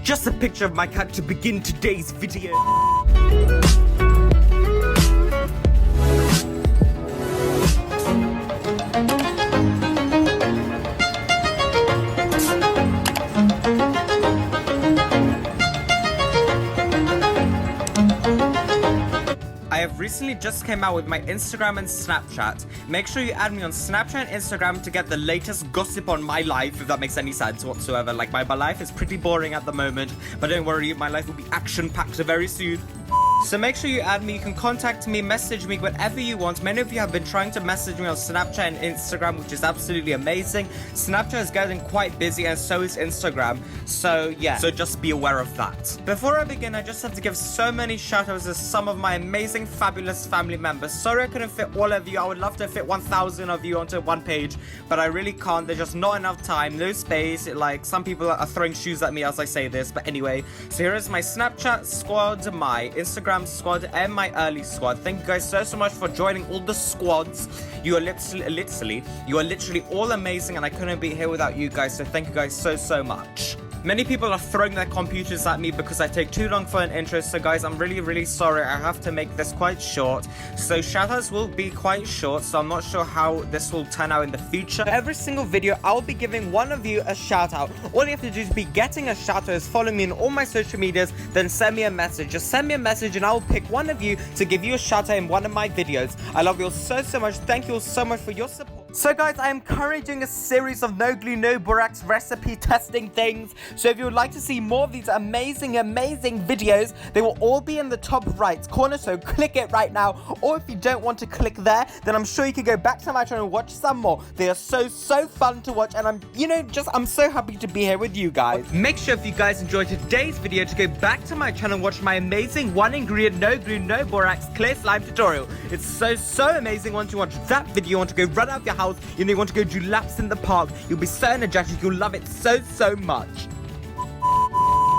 just a picture of my cat to begin today's video. I have recently just came out with my Instagram and Snapchat. Make sure you add me on Snapchat and Instagram to get the latest gossip on my life, if that makes any sense whatsoever. Like, my life is pretty boring at the moment, but don't worry, my life will be action-packed very soon. So make sure you add me. You can contact me, message me, whatever you want. Many of you have been trying to message me on Snapchat and Instagram, which is absolutely amazing. Snapchat is getting quite busy, and so is Instagram. So yeah, so just be aware of that. Before I begin, I just have to give so many shoutouts to some of my amazing, fabulous family members. Sorry I couldn't fit all of you. I would love to fit 1,000 of you onto one page, but I really can't. There's just not enough time, no space. Like, some people are throwing shoes at me as I say this, but anyway. So here is my Snapchat squad, my Instagram squad, and my early squad. Thank you guys so much for joining all the squads. You are literally all amazing, and I couldn't be here without you guys, so thank you guys so much. Many people are throwing their computers at me because I take too long for an intro, so guys, I'm really sorry. I have to make this quite short. So shoutouts will be quite short, so I'm not sure how this will turn out in the future. Every single video, I'll be giving one of you a shoutout. All you have to do is be getting a shoutout is follow me on all my social medias, then send me a message. Just send me a message and I'll pick one of you to give you a shoutout in one of my videos. I love you all so much. Thank you all so much for your support. So guys, I am currently doing a series of no glue, no borax recipe testing things. So if you would like to see more of these amazing videos, they will all be in the top right corner, so click it right now. Or if you don't want to click there, then I'm sure you can go back to my channel and watch some more. They are so fun to watch, and I'm so happy to be here with you guys. Make sure if you guys enjoyed today's video to go back to my channel and watch my amazing 1 ingredient, no glue, no borax, clear slime tutorial. It's so amazing. Once you watch that video, you want to go run out of your house, you want to go do laps in the park. You'll be so energetic, you'll love it so much.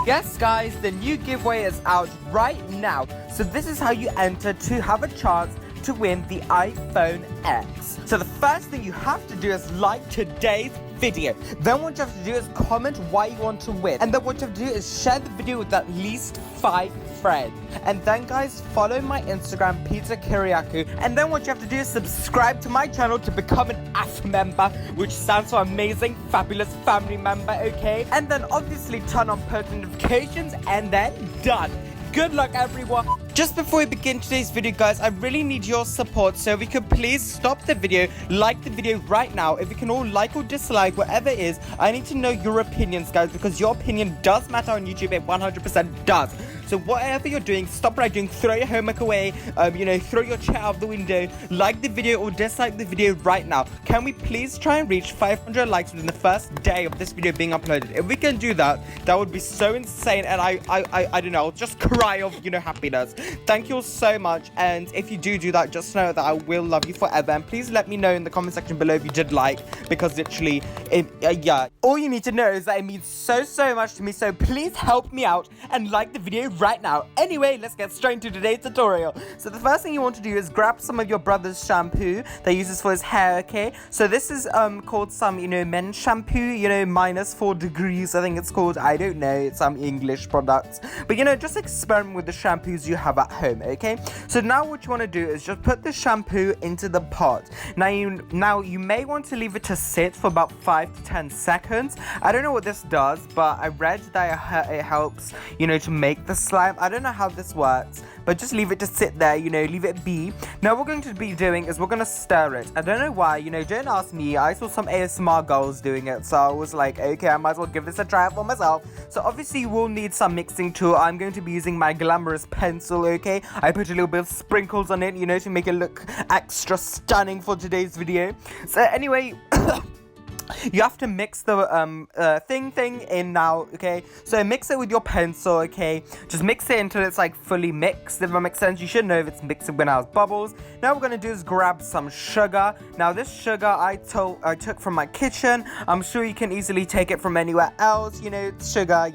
Yes guys, the new giveaway is out right now. So this is how you enter to have a chance to win the iPhone X. So the first thing you have to do is like today's video. Then what you have to do is comment why you want to win. And then what you have to do is share the video with at least 5 friends. And then guys, follow my Instagram, Peter Kiriakou. And then what you have to do is subscribe to my channel to become an AF member, which stands for Amazing Fabulous Family Member, okay? And then obviously turn on post notifications, and then done. Good luck everyone. Just before we begin today's video guys, I really need your support, so if you could please stop the video, like the video right now. If you can all like or dislike, whatever it is, I need to know your opinions guys, because your opinion does matter on YouTube. It 100% does. So whatever you're doing, stop what you're doing, throw your homework away, throw your chair out the window, like the video or dislike the video right now. Can we please try and reach 500 likes within the first day of this video being uploaded? If we can do that, that would be so insane, and I don't know, I'll just cry of, happiness. Thank you all so much, and if you do that, just know that I will love you forever, and please let me know in the comment section below if you did like, because literally, yeah, all you need to know is that it means so much to me, so please help me out and like the video right now. Anyway, let's get straight into today's tutorial. So the first thing you want to do is grab some of your brother's shampoo that he uses for his hair, okay? So this is called some, men's shampoo, -4 degrees, I think it's called. I don't know, it's some English products, but just experiment with the shampoos you have at home, okay? So now what you want to do is just put the shampoo into the pot. Now you may want to leave it to sit for about 5 to 10 seconds. I don't know what this does, but I read that it helps, to make the slime. I don't know how this works, but just leave it to sit there, leave it be. Now what we're going to be doing is we're going to stir it. I don't know why, don't ask me. I saw some ASMR girls doing it, so I was like, okay, I might as well give this a try for myself. So obviously you will need some mixing tool. I'm going to be using my glamorous pencil, okay? I put a little bit of sprinkles on it, to make it look extra stunning for today's video. So anyway, you have to mix the thing in now, okay? So mix it with your pencil, okay? Just mix it until it's like fully mixed, if that makes sense. You should know if it's mixed when it has bubbles. Now what we're gonna do is grab some sugar. Now this sugar I took from my kitchen. I'm sure you can easily take it from anywhere else, it's sugar,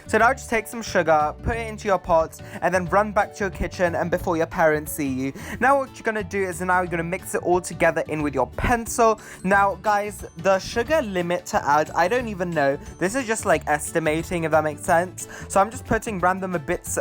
So now just take some sugar, put it into your pot, and then run back to your kitchen and before your parents see you. Now what you're gonna do is now you're gonna mix it all together in with your pencil. Now guys, the sugar limit to add, I don't even know. This is just like estimating, if that makes sense. So I'm just putting random bits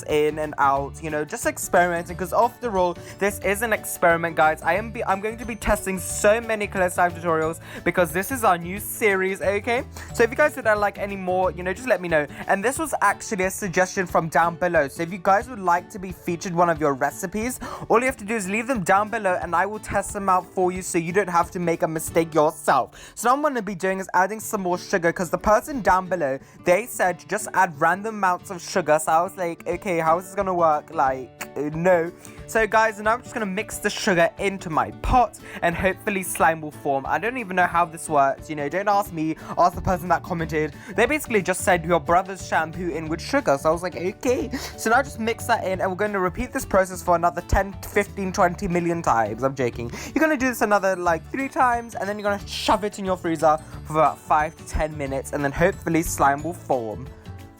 in and out, just experimenting, because after all, this is an experiment, guys. I'm going to be testing so many clear slime tutorials because this is our new series, okay? So if you guys would like any more, just let me know. And this was actually a suggestion from down below. So if you guys would like to be featured one of your recipes, all you have to do is leave them down below and I will test them out for you so you don't have to make a mistake yourself. So now what I'm going to be doing is adding some more sugar, because the person down below, they said just add random amounts of sugar. So I was like, okay, how is this going to work? Like, no. So guys, now I'm just going to mix the sugar into my pot and hopefully slime will form. I don't even know how this works, don't ask me, ask the person that commented. They basically just said your brother's shampoo in with sugar. So I was like, okay. So now just mix that in and we're going to repeat this process for another 10, 15, 20 million times. I'm joking. You're going to do this another like 3 times and then you're going to shove it in your freezer for about 5 to 10 minutes and then hopefully slime will form.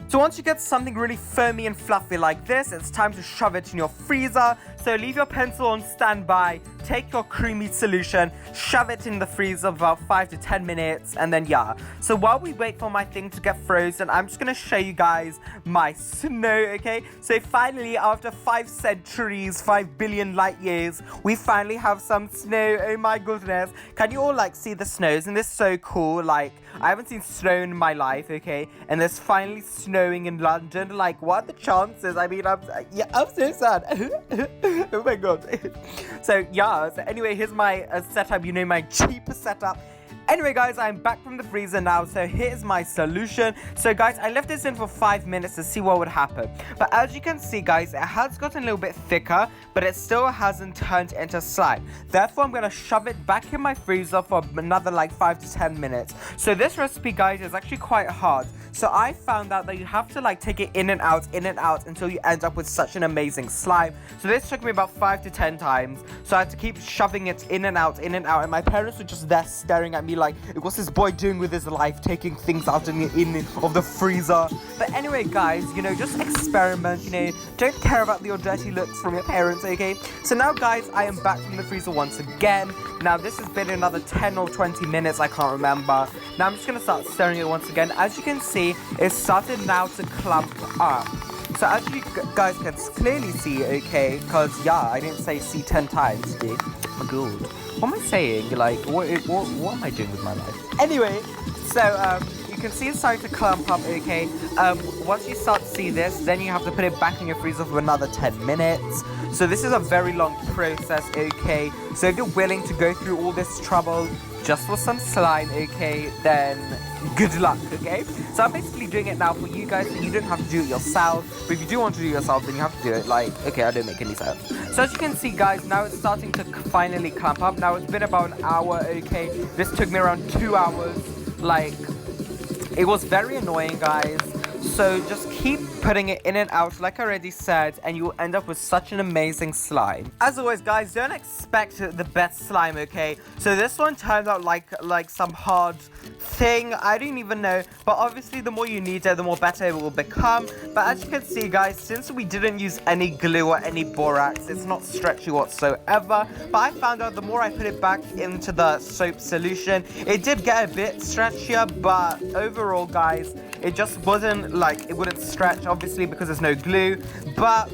So once you get something really foamy and fluffy like this, it's time to shove it in your freezer. So leave your pencil on standby, take your creamy solution, shove it in the freezer for about 5 to 10 minutes, and then yeah. So while we wait for my thing to get frozen, I'm just going to show you guys my snow, okay? So finally, after 5 centuries, 5 billion light years, we finally have some snow. Oh my goodness. Can you all like see the snow? Isn't this so cool? Like, I haven't seen snow in my life, okay? And there's finally snowing in London. Like, what are the chances? I mean, I'm so sad. Oh my god. So yeah, so anyway, here's my setup, my cheaper setup. Anyway guys, I'm back from the freezer now, so here's my solution. So guys, I left this in for 5 minutes to see what would happen. But as you can see guys, it has gotten a little bit thicker, but it still hasn't turned into slime. Therefore, I'm going to shove it back in my freezer for another like 5 to 10 minutes. So this recipe guys is actually quite hard. So I found out that you have to like take it in and out until you end up with such an amazing slime. So this took me about 5 to 10 times. So I had to keep shoving it in and out, and my parents were just there staring at me like, what's this boy doing with his life, taking things out in of the freezer? But anyway guys, just experiment, don't care about your dirty looks from your parents, okay? So now guys, I am back from the freezer once again. Now this has been another 10 or 20 minutes, I can't remember. Now I'm just going to start stirring it once again. As you can see, it's started now to clump up. So as you guys can clearly see, okay, because yeah, I didn't say see 10 times, dude. Oh god. What am I saying? Like, what am I doing with my life? Anyway, so you can see it's starting to clump up, okay? Once you start to see this, then you have to put it back in your freezer for another 10 minutes. So this is a very long process, okay? So if you're willing to go through all this trouble just for some slime, okay, then good luck, okay? So I'm basically doing it now for you guys, so you don't have to do it yourself. But if you do want to do it yourself, then you have to do it. Like, okay, I don't make any sense. So as you can see, guys, now it's starting to finally clump up. Now it's been about an hour, okay? This took me around 2 hours. Like, it was very annoying, guys. So just keep putting it in and out, like I already said, and you'll end up with such an amazing slime. As always, guys, don't expect the best slime, okay? So this one turned out like some hard thing. I don't even know, but obviously the more you knead it, the more better it will become. But as you can see, guys, since we didn't use any glue or any borax, it's not stretchy whatsoever. But I found out the more I put it back into the soap solution, it did get a bit stretchier, but overall, guys, it just wasn't like, it wouldn't stretch, obviously, because there's no glue. But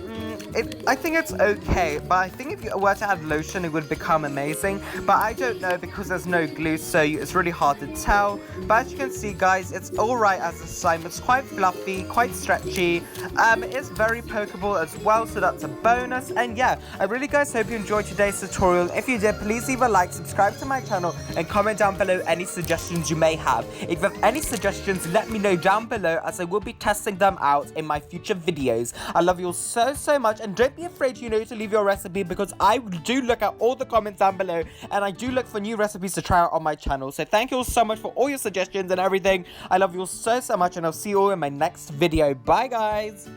I think it's okay. But I think if you were to add lotion, it would become amazing. But I don't know, because there's no glue, so it's really hard to tell. But as you can see, guys, it's alright as a slime. It's quite fluffy, quite stretchy. It's very pokeable as well, so that's a bonus. And yeah, I really guys hope you enjoyed today's tutorial. If you did, please leave a like, subscribe to my channel, and comment down below any suggestions you may have. If you have any suggestions, let me know down below, as I will be testing them out in my future videos. I love you all so much, and don't be afraid, to leave your recipe, because I do look at all the comments down below, and I do look for new recipes to try out on my channel. So thank you all so much for all your suggestions and everything. I love you all so much, and I'll see you all in my next video. Bye, guys.